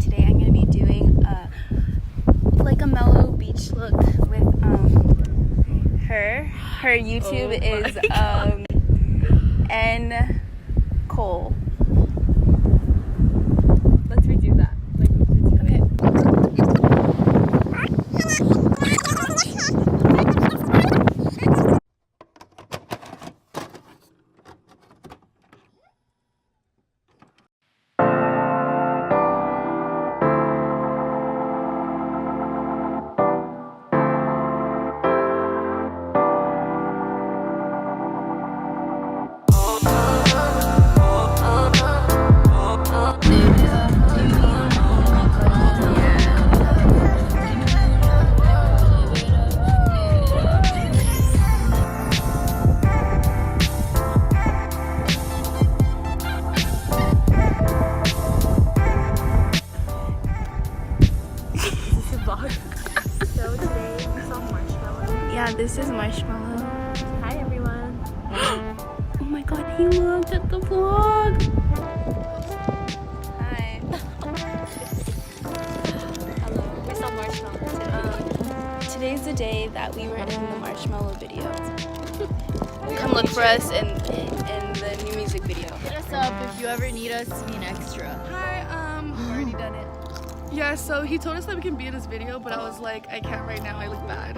today I'm gonna be doing like a mellow beach look with her. Her YouTube is N Cole. Let's redo that. Like, Okay. so today we saw Marshmello. Yeah, this is Marshmello. Hi everyone. Oh my god, he looked at the vlog. Hi. Hello. We saw Marshmello today. Today's the day that we were in the Marshmello video. Come look for us in the new music video. Hit us up if you ever need us to be an extra. Hi, We've already done it. yeah, so he told us that we can be in his video, but I was like, I can't right now, I look bad.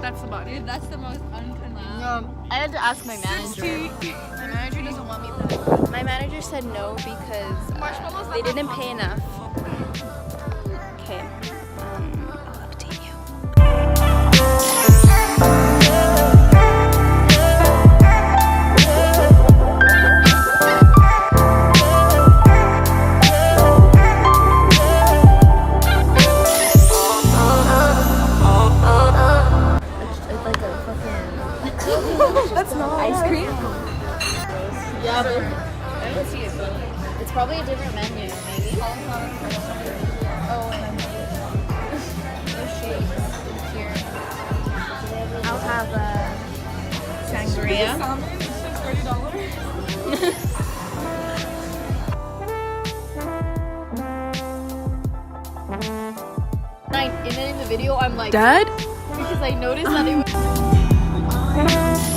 That's the body. Dude, that's the most unconventional. I had to ask my manager. My manager doesn't want me to. My manager said no because Marshmello's they not didn't that pay enough. Okay, I'll update you. It's like a fucking That's not ice cream. Yeah, but I don't see it. It's probably a different menu, maybe. Oh, no shakes here. I'll have a sangria. salmon, it's like $30. And then in the video, I'm like, Dad? because I noticed that it was.